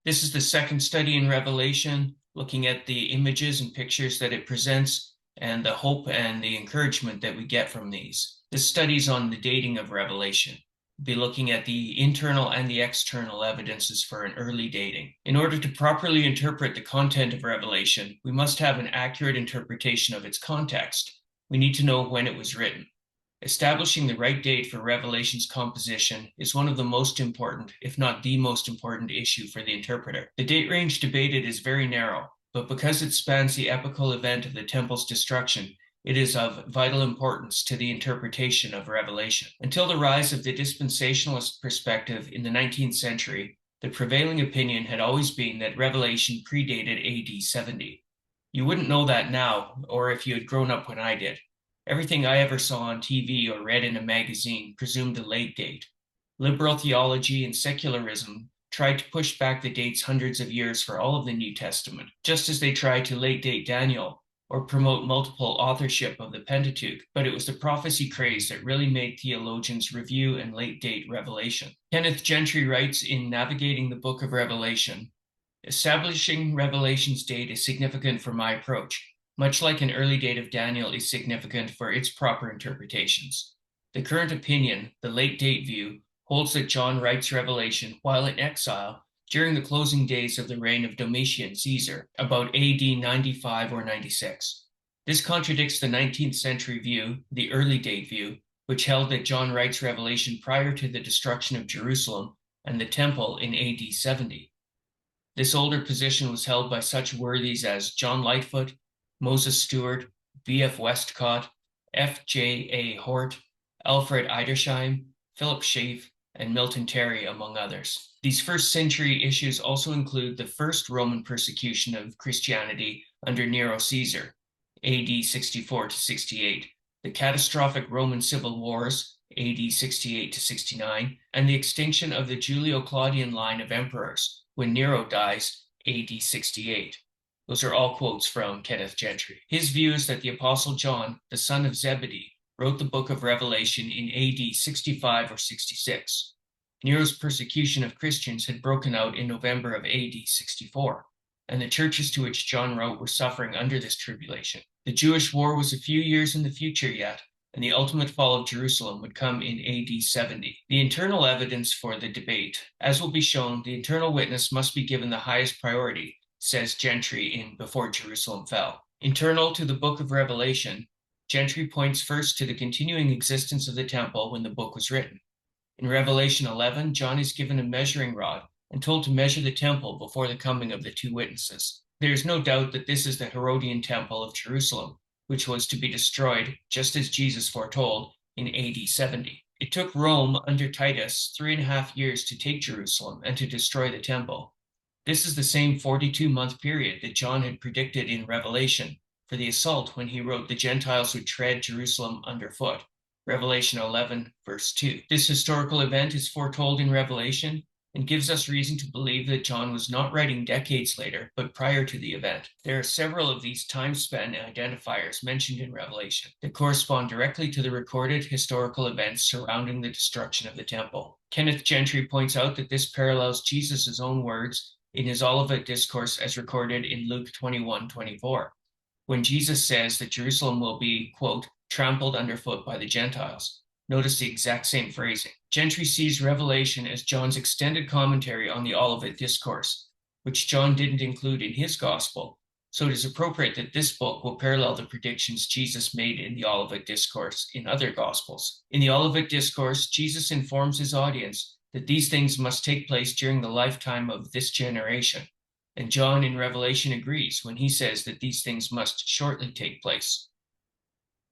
This is the second study in Revelation, looking at the images and pictures that it presents and the hope and the encouragement that we get from these. This study is on the dating of Revelation. We'll be looking at the internal and the external evidences for an early dating. In order to properly interpret the content of Revelation, we must have an accurate interpretation of its context. We need to know when it was written. Establishing the right date for Revelation's composition is one of the most important, if not the most important issue for the interpreter. The date range debated is very narrow, but because it spans the epical event of the temple's destruction, it is of vital importance to the interpretation of Revelation. Until the rise of the dispensationalist perspective in the 19th century, the prevailing opinion had always been that Revelation predated AD 70. You wouldn't know that now, or if you had grown up when I did. Everything I ever saw on TV or read in a magazine presumed a late date. Liberal theology and secularism tried to push back the dates hundreds of years for all of the New Testament, just as they tried to late date Daniel or promote multiple authorship of the Pentateuch, but it was the prophecy craze that really made theologians review and late date Revelation. Kenneth Gentry writes in Navigating the Book of Revelation, establishing Revelation's date is significant for my approach, much like an early date of Daniel is significant for its proper interpretations. The current opinion, the late date view, holds that John writes Revelation while in exile during the closing days of the reign of Domitian Caesar, about AD 95 or 96. This contradicts the 19th century view, the early date view, which held that John writes Revelation prior to the destruction of Jerusalem and the temple in AD 70. This older position was held by such worthies as John Lightfoot, Moses Stewart, B.F. Westcott, F.J.A. Hort, Alfred Edersheim, Philip Schaff, and Milton Terry, among others. These first century issues also include the first Roman persecution of Christianity under Nero Caesar, AD 64 to 68, the catastrophic Roman civil wars, AD 68 to 69, and the extinction of the Julio-Claudian line of emperors when Nero dies, AD 68. Those are all quotes from Kenneth Gentry. His view is that the Apostle John, the son of Zebedee, wrote the book of Revelation in AD 65 or 66. Nero's persecution of Christians had broken out in November of AD 64, and the churches to which John wrote were suffering under this tribulation. The Jewish war was a few years in the future yet, and the ultimate fall of Jerusalem would come in AD 70. The internal evidence for the debate. As will be shown, the internal witness must be given the highest priority, says Gentry in Before Jerusalem Fell. Internal to the book of Revelation, Gentry points first to the continuing existence of the temple when the book was written. In Revelation 11, John is given a measuring rod and told to measure the temple before the coming of the two witnesses. There is no doubt that this is the Herodian temple of Jerusalem, which was to be destroyed, just as Jesus foretold, in AD 70. It took Rome under Titus 3.5 years to take Jerusalem and to destroy the temple. This is the same 42-month period that John had predicted in Revelation for the assault when he wrote the Gentiles would tread Jerusalem underfoot. Revelation 11, verse 2. This historical event is foretold in Revelation and gives us reason to believe that John was not writing decades later, but prior to the event. There are several of these time span identifiers mentioned in Revelation that correspond directly to the recorded historical events surrounding the destruction of the temple. Kenneth Gentry points out that this parallels Jesus' own words in his Olivet Discourse as recorded in Luke 21:24, when Jesus says that Jerusalem will be, quote, trampled underfoot by the Gentiles. Notice the exact same phrasing. Gentry sees Revelation as John's extended commentary on the Olivet Discourse, which John didn't include in his gospel, so it is appropriate that this book will parallel the predictions Jesus made in the Olivet Discourse in other gospels. In the Olivet Discourse, Jesus informs his audience that these things must take place during the lifetime of this generation, and John in Revelation agrees when he says that these things must shortly take place.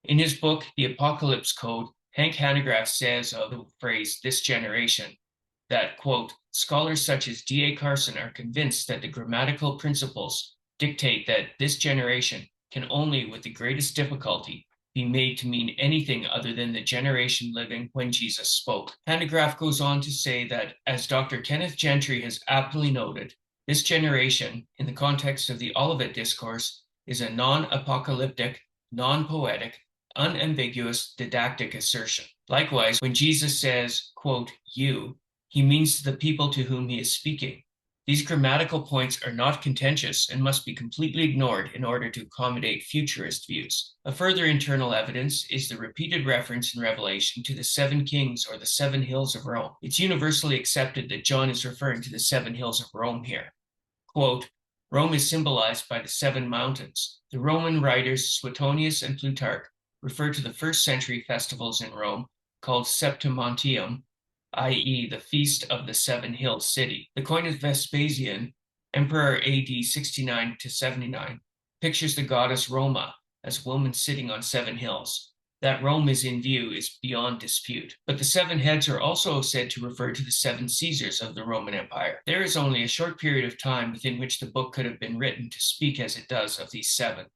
In his book, The Apocalypse Code, Hank Hanegraaff says of the phrase, this generation, that, quote, scholars such as D.A. Carson are convinced that the grammatical principles dictate that this generation can only, with the greatest difficulty, be made to mean anything other than the generation living when Jesus spoke. Hanegraaff goes on to say that, as Dr. Kenneth Gentry has aptly noted, this generation, in the context of the Olivet Discourse, is a non-apocalyptic, non-poetic, unambiguous, didactic assertion. Likewise, when Jesus says, quote, you, he means the people to whom he is speaking. These grammatical points are not contentious and must be completely ignored in order to accommodate futurist views. A further internal evidence is the repeated reference in Revelation to the 7 kings or the 7 hills of Rome. It's universally accepted that John is referring to the 7 hills of Rome here. Quote, Rome is symbolized by the 7 mountains. The Roman writers Suetonius and Plutarch refer to the first-century festivals in Rome called Septimontium, i.e. the Feast of the 7 Hill City. The coin of Vespasian, Emperor AD 69 to 79, pictures the goddess Roma as a woman sitting on 7 hills. That Rome is in view is beyond dispute. But the 7 heads are also said to refer to the 7 Caesars of the Roman Empire. There is only a short period of time within which the book could have been written to speak as it does of these 7.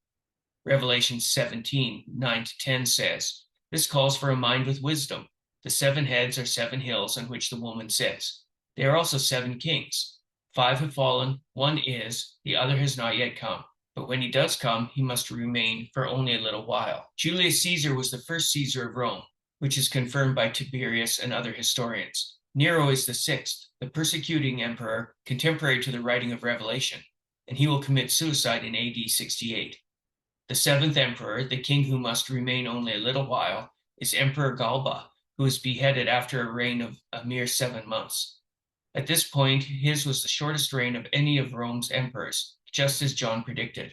Revelation 17, 9 to 10 says, This calls for a mind with wisdom. The 7 heads are 7 hills on which the woman sits. They are also 7 kings. 5 have fallen, 1 is, the other has not yet come. But when he does come, he must remain for only a little while. Julius Caesar was the first Caesar of Rome, which is confirmed by Tiberius and other historians. Nero is the 6th, the persecuting emperor contemporary to the writing of Revelation, and he will commit suicide in AD 68. The 7th emperor, the king who must remain only a little while, is Emperor Galba, who was beheaded after a reign of a mere 7 months. At this point, his was the shortest reign of any of Rome's emperors, just as John predicted.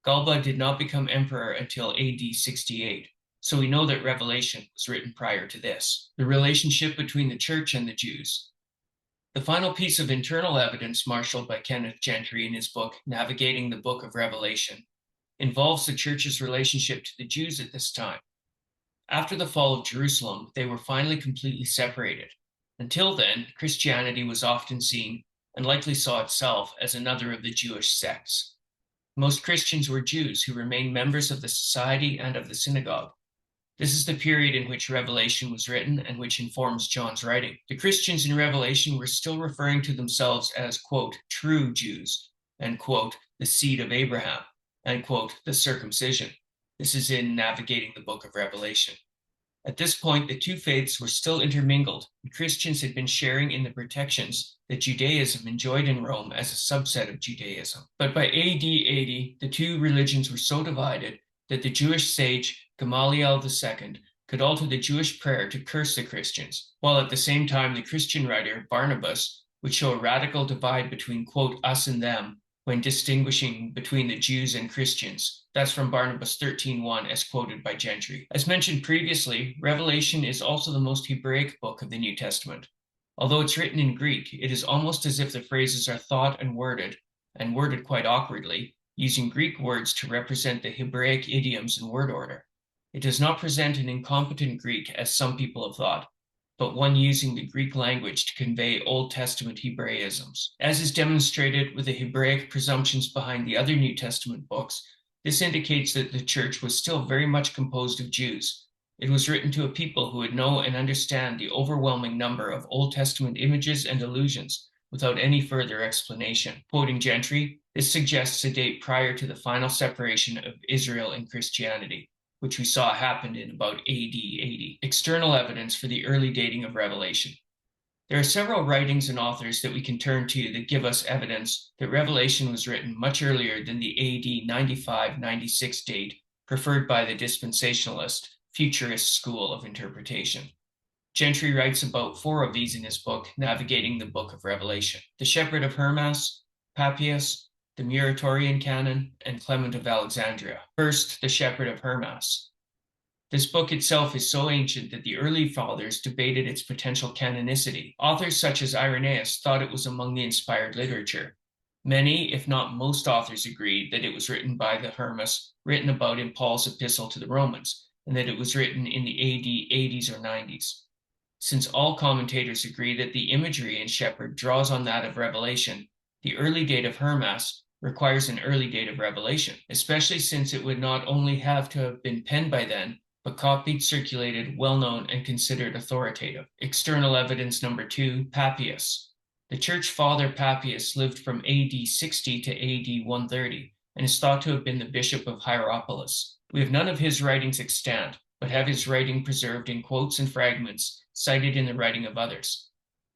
Galba did not become emperor until AD 68, so we know that Revelation was written prior to this. The relationship between the church and the Jews. The final piece of internal evidence marshaled by Kenneth Gentry in his book, Navigating the Book of Revelation, involves the church's relationship to the Jews at this time. After the fall of Jerusalem, they were finally completely separated. Until then, Christianity was often seen, and likely saw itself, as another of the Jewish sects. Most Christians were Jews who remained members of the society and of the synagogue. This is the period in which Revelation was written and which informs John's writing. The Christians in Revelation were still referring to themselves as, quote, true Jews, and, quote, the seed of Abraham, and, quote, the circumcision. This is in Navigating the Book of Revelation. At this point, the two faiths were still intermingled, and Christians had been sharing in the protections that Judaism enjoyed in Rome as a subset of Judaism. But by AD 80, the two religions were so divided that the Jewish sage Gamaliel II could alter the Jewish prayer to curse the Christians, while at the same time the Christian writer Barnabas would show a radical divide between, quote, us and them, when distinguishing between the Jews and Christians. That's from Barnabas 13:1, as quoted by Gentry. As mentioned previously, Revelation is also the most Hebraic book of the New Testament. Although it's written in Greek, it is almost as if the phrases are thought and worded quite awkwardly, using Greek words to represent the Hebraic idioms and word order. It does not present an incompetent Greek, as some people have thought, but one using the Greek language to convey Old Testament Hebraisms. As is demonstrated with the Hebraic presumptions behind the other New Testament books, this indicates that the church was still very much composed of Jews. It was written to a people who would know and understand the overwhelming number of Old Testament images and allusions without any further explanation. Quoting Gentry, this suggests a date prior to the final separation of Israel and Christianity, which we saw happened in about AD 80. External evidence for the early dating of Revelation. There are several writings and authors that we can turn to that give us evidence that Revelation was written much earlier than the AD 95-96 date preferred by the dispensationalist, futurist school of interpretation. Gentry writes about 4 of these in his book, Navigating the Book of Revelation: the Shepherd of Hermas, Papias, the Muratorian Canon, and Clement of Alexandria. First, the Shepherd of Hermas. This book itself is so ancient that the early fathers debated its potential canonicity. Authors such as Irenaeus thought it was among the inspired literature. Many, if not most authors agreed that it was written by the Hermas written about in Paul's epistle to the Romans, and that it was written in the AD 80s or 90s. Since all commentators agree that the imagery in Shepherd draws on that of Revelation, the early date of Hermas requires an early date of Revelation, especially since it would not only have to have been penned by then, but copied, circulated, well-known, and considered authoritative. External evidence number 2, Papias. The church father Papias lived from AD 60 to AD 130, and is thought to have been the bishop of Hierapolis. We have none of his writings extant, but have his writing preserved in quotes and fragments cited in the writing of others.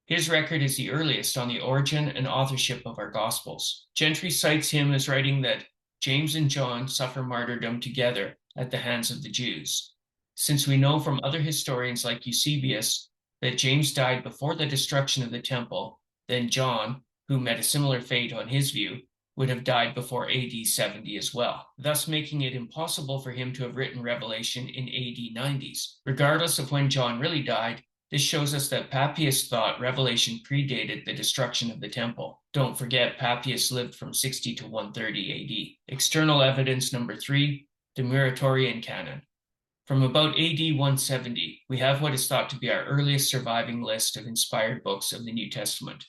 His record is the earliest on the origin and authorship of our Gospels. Gentry cites him as writing that James and John suffer martyrdom together at the hands of the Jews. Since we know from other historians like Eusebius that James died before the destruction of the temple, then John, who met a similar fate on his view, would have died before AD 70 as well, thus making it impossible for him to have written Revelation in AD 90s. Regardless of when John really died, this shows us that Papias thought Revelation predated the destruction of the temple. Don't forget, Papias lived from 60 to 130 AD. External evidence number 3, the Muratorian Canon. From about AD 170, we have what is thought to be our earliest surviving list of inspired books of the New Testament.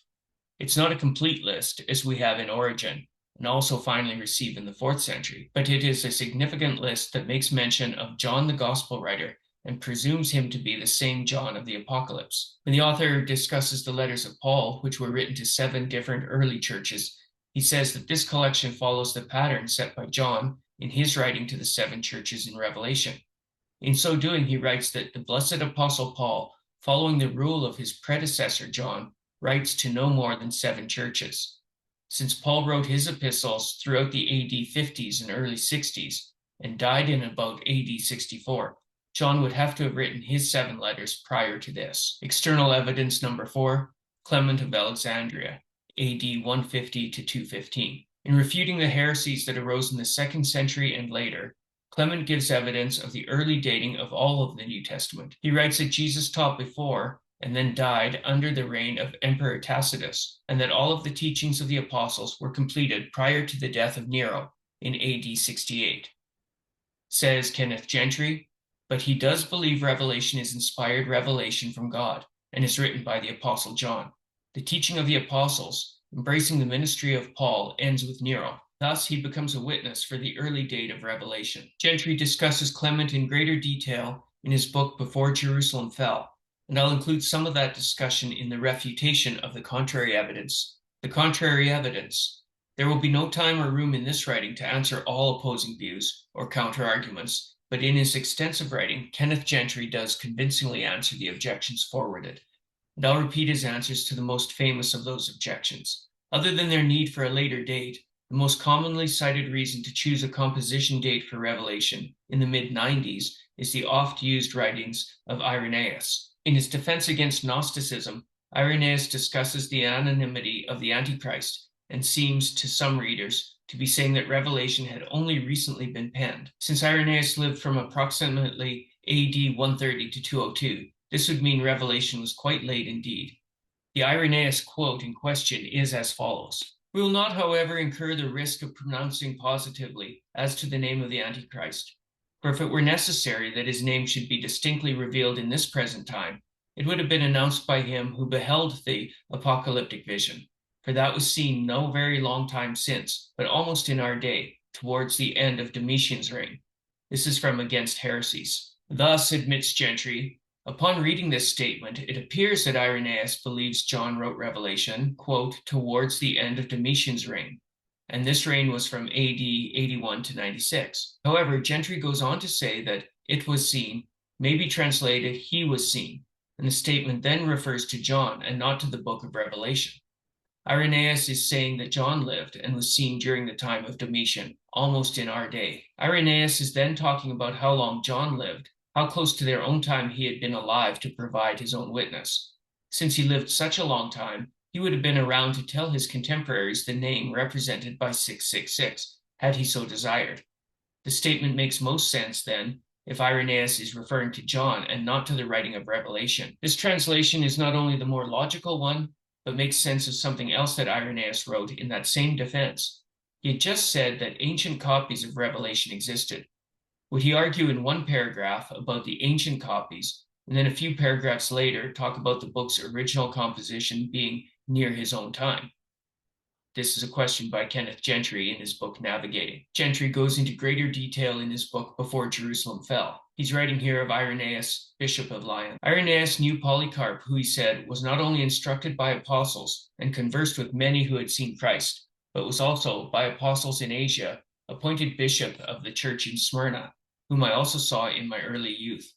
It's not a complete list, as we have in Origen, and also finally received in the 4th century, but it is a significant list that makes mention of John the Gospel writer and presumes him to be the same John of the Apocalypse. When the author discusses the letters of Paul, which were written to 7 different early churches, he says that this collection follows the pattern set by John in his writing to the 7 churches in Revelation. In so doing, he writes that the blessed Apostle Paul, following the rule of his predecessor John, writes to no more than 7 churches. Since Paul wrote his epistles throughout the AD 50s and early 60s and died in about AD 64, John would have to have written his 7 letters prior to this. External evidence number 4, Clement of Alexandria, AD 150 to 215. In refuting the heresies that arose in the 2nd century and later, Clement gives evidence of the early dating of all of the New Testament. He writes that Jesus taught before and then died under the reign of Emperor Tacitus, and that all of the teachings of the apostles were completed prior to the death of Nero in AD 68. Says Kenneth Gentry, but he does believe Revelation is inspired revelation from God and is written by the Apostle John. The teaching of the apostles, embracing the ministry of Paul, ends with Nero. Thus, he becomes a witness for the early date of Revelation. Gentry discusses Clement in greater detail in his book Before Jerusalem Fell, and I'll include some of that discussion in the refutation of the contrary evidence. The contrary evidence. There will be no time or room in this writing to answer all opposing views or counter-arguments, but in his extensive writing, Kenneth Gentry does convincingly answer the objections forwarded. And I'll repeat his answers to the most famous of those objections. Other than their need for a later date, the most commonly cited reason to choose a composition date for Revelation in the mid-90s is the oft-used writings of Irenaeus. In his defense against Gnosticism, Irenaeus discusses the anonymity of the Antichrist and seems, to some readers, to be saying that Revelation had only recently been penned. Since Irenaeus lived from approximately AD 130 to 202, this would mean Revelation was quite late indeed. The Irenaeus quote in question is as follows. We will not, however, incur the risk of pronouncing positively as to the name of the Antichrist. For if it were necessary that his name should be distinctly revealed in this present time, it would have been announced by him who beheld the apocalyptic vision, for that was seen no very long time since, but almost in our day, towards the end of Domitian's reign. This is from Against Heresies. Thus, admits Gentry, upon reading this statement, it appears that Irenaeus believes John wrote Revelation, quote, towards the end of Domitian's reign, and this reign was from AD 81 to 96. However, Gentry goes on to say that it was seen may be translated he was seen, and the statement then refers to John and not to the book of Revelation. Irenaeus is saying that John lived and was seen during the time of Domitian, almost in our day. Irenaeus is then talking about how long John lived, how close to their own time he had been alive to provide his own witness. Since he lived such a long time, he would have been around to tell his contemporaries the name represented by 666, had he so desired. The statement makes most sense, then, if Irenaeus is referring to John and not to the writing of Revelation. This translation is not only the more logical one, but makes sense of something else that Irenaeus wrote in that same defense. He had just said that ancient copies of Revelation existed. Would he argue in one paragraph about the ancient copies, and then a few paragraphs later talk about the book's original composition being near his own time? This is a question by Kenneth Gentry in his book Navigating. Gentry goes into greater detail in his book Before Jerusalem Fell. He's writing here of Irenaeus, Bishop of Lyon. Irenaeus knew Polycarp, who he said was not only instructed by apostles and conversed with many who had seen Christ, but was also, by apostles in Asia, appointed bishop of the church in Smyrna, whom I also saw in my early youth.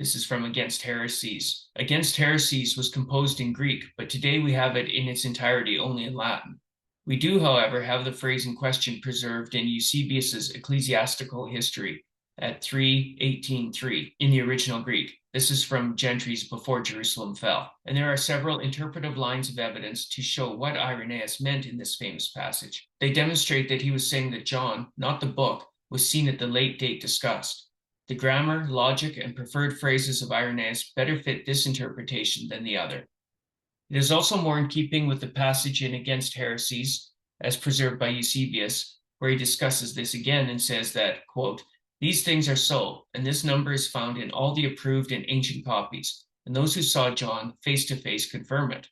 This is from Against Heresies. Against Heresies was composed in Greek, but today we have it in its entirety only in Latin. We do, however, have the phrase in question preserved in Eusebius's Ecclesiastical History at 3:18:3 in the original Greek. This is from Gentry's Before Jerusalem Fell. And there are several interpretive lines of evidence to show what Irenaeus meant in this famous passage. They demonstrate that he was saying that John, not the book, was seen at the late date discussed. The grammar, logic, and preferred phrases of Irenaeus better fit this interpretation than the other. It is also more in keeping with the passage in Against Heresies, as preserved by Eusebius, where he discusses this again and says that, quote, "These things are so, and this number is found in all the approved and ancient copies, and those who saw John face to face confirm it."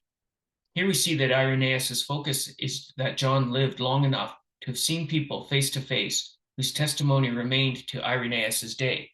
Here we see that Irenaeus's focus is that John lived long enough to have seen people face to face whose testimony remained to Irenaeus's day,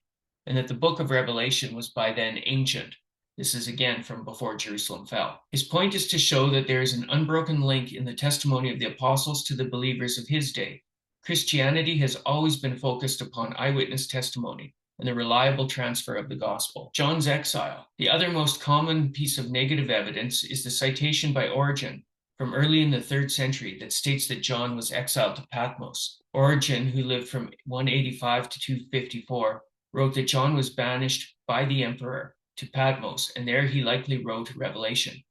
and that the book of Revelation was by then ancient. This is again from Before Jerusalem Fell. His point is to show that there is an unbroken link in the testimony of the apostles to the believers of his day. Christianity has always been focused upon eyewitness testimony and the reliable transfer of the gospel. John's exile. The other most common piece of negative evidence is the citation by Origen from early in the 3rd century that states that John was exiled to Patmos. Origen, who lived from 185 to 254, wrote that John was banished by the emperor to Patmos, and there he likely wrote Revelation.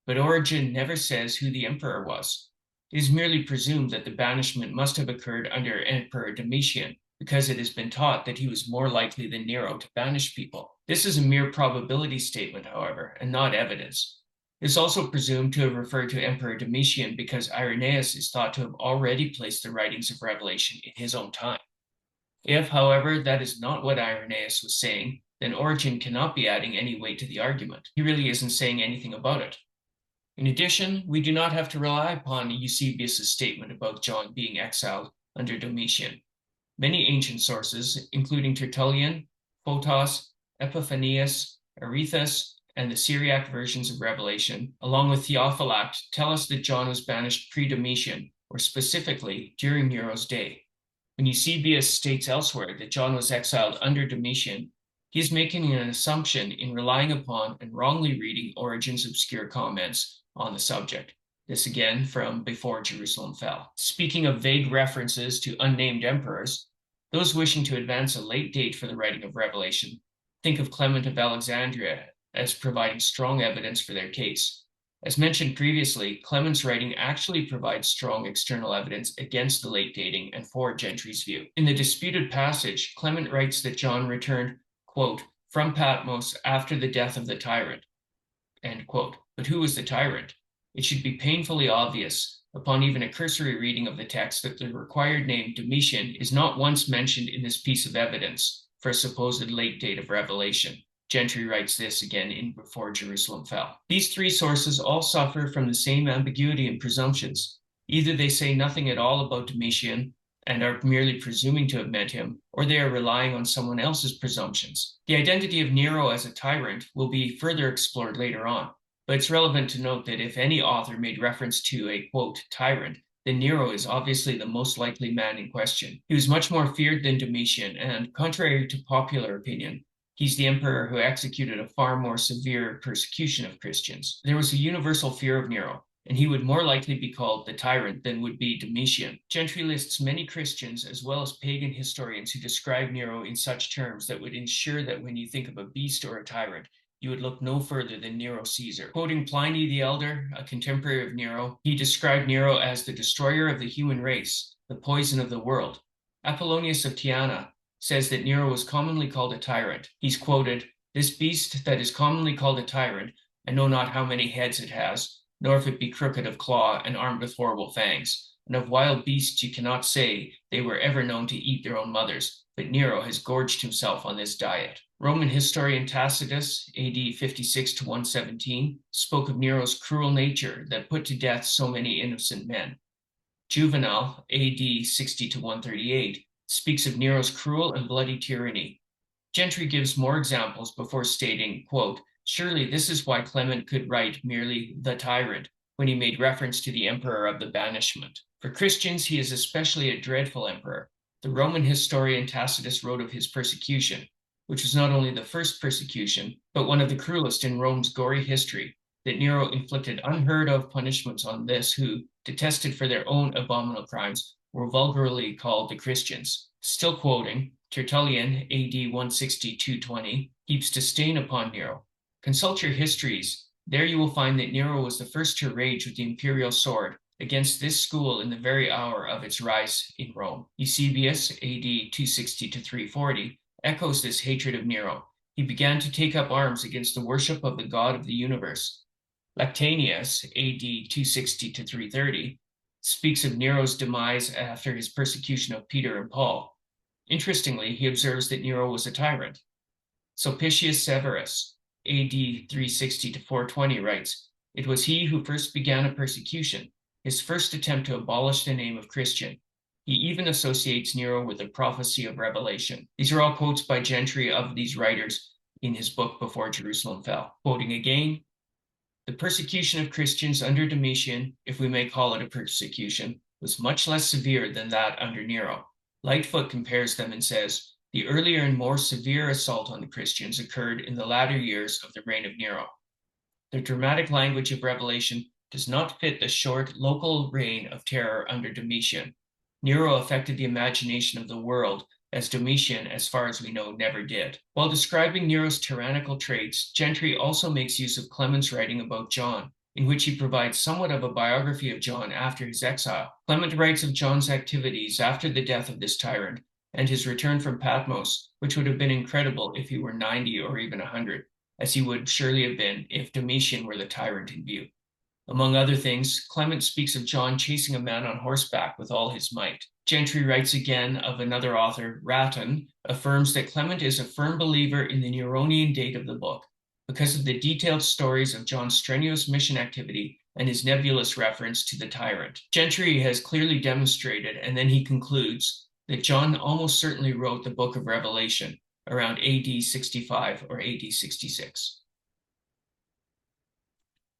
But Origen never says who the emperor was. It is merely presumed that the banishment must have occurred under Emperor Domitian, because it has been taught that he was more likely than Nero to banish people. This is a mere probability statement, however, and not evidence. It is also presumed to have referred to Emperor Domitian because Irenaeus is thought to have already placed the writings of Revelation in his own time. If, however, that is not what Irenaeus was saying, then Origen cannot be adding any weight to the argument. He really isn't saying anything about it. In addition, we do not have to rely upon Eusebius's statement about John being exiled under Domitian. Many ancient sources, including Tertullian, Photos, Epiphanius, Arethusa, and the Syriac versions of Revelation, along with Theophylact, tell us that John was banished pre-Domitian, or specifically during Nero's day. When Eusebius states elsewhere that John was exiled under Domitian, he is making an assumption in relying upon and wrongly reading Origen's obscure comments on the subject. This again from Before Jerusalem Fell. Speaking of vague references to unnamed emperors, those wishing to advance a late date for the writing of Revelation think of Clement of Alexandria as providing strong evidence for their case. As mentioned previously, Clement's writing actually provides strong external evidence against the late dating and for Gentry's view. In the disputed passage, Clement writes that John returned, quote, from Patmos after the death of the tyrant, end quote. But who was the tyrant? It should be painfully obvious, upon even a cursory reading of the text, that the required name Domitian is not once mentioned in this piece of evidence for a supposed late date of Revelation. Gentry writes this again in Before Jerusalem Fell. These three sources all suffer from the same ambiguity and presumptions. Either they say nothing at all about Domitian and are merely presuming to have met him, or they are relying on someone else's presumptions. The identity of Nero as a tyrant will be further explored later on, but it's relevant to note that if any author made reference to a, quote, tyrant, then Nero is obviously the most likely man in question. He was much more feared than Domitian, and contrary to popular opinion, he's the emperor who executed a far more severe persecution of Christians. There was a universal fear of Nero, and he would more likely be called the tyrant than would be Domitian. Gentry lists many Christians as well as pagan historians who describe Nero in such terms that would ensure that when you think of a beast or a tyrant, you would look no further than Nero Caesar. Quoting Pliny the Elder, a contemporary of Nero, he described Nero as the destroyer of the human race, the poison of the world. Apollonius of Tyana says that Nero was commonly called a tyrant. He's quoted, "This beast that is commonly called a tyrant, I know not how many heads it has, nor if it be crooked of claw and armed with horrible fangs. And of wild beasts you cannot say they were ever known to eat their own mothers, but Nero has gorged himself on this diet." Roman historian Tacitus, AD 56 to 117, spoke of Nero's cruel nature that put to death so many innocent men. Juvenal, AD 60 to 138, speaks of Nero's cruel and bloody tyranny. Gentry gives more examples before stating, quote, "Surely this is why Clement could write merely the tyrant when he made reference to the emperor of the banishment. For Christians, he is especially a dreadful emperor. The Roman historian Tacitus wrote of his persecution, which was not only the first persecution, but one of the cruelest in Rome's gory history, that Nero inflicted unheard-of punishments on this who, detested for their own abominable crimes, were vulgarly called the Christians. Still quoting, Tertullian, AD 160-220, heaps disdain upon Nero. Consult your histories. There you will find that Nero was the first to rage with the imperial sword against this school in the very hour of its rise in Rome. Eusebius, AD 260-340, echoes this hatred of Nero. He began to take up arms against the worship of the God of the universe. Lactantius, AD 260-330, speaks of Nero's demise after his persecution of Peter and Paul. Interestingly, he observes that Nero was a tyrant. Sulpicius Severus, AD 360-420, writes, "It was he who first began a persecution, his first attempt to abolish the name of Christian. He even associates Nero with the prophecy of Revelation." These are all quotes by Gentry of these writers in his book Before Jerusalem Fell. Quoting again, "The persecution of Christians under Domitian, if we may call it a persecution, was much less severe than that under Nero. Lightfoot compares them and says, the earlier and more severe assault on the Christians occurred in the latter years of the reign of Nero. The dramatic language of Revelation does not fit the short, local reign of terror under Domitian. Nero affected the imagination of the world, as Domitian, as far as we know, never did." While describing Nero's tyrannical traits, Gentry also makes use of Clement's writing about John, in which he provides somewhat of a biography of John after his exile. Clement writes of John's activities after the death of this tyrant and his return from Patmos, which would have been incredible if he were 90 or even 100, as he would surely have been if Domitian were the tyrant in view. Among other things, Clement speaks of John chasing a man on horseback with all his might. Gentry writes again of another author, Ratton, affirms that Clement is a firm believer in the Neronian date of the book, because of the detailed stories of John's strenuous mission activity and his nebulous reference to the tyrant. Gentry has clearly demonstrated, and then he concludes, that John almost certainly wrote the book of Revelation around AD 65 or AD 66.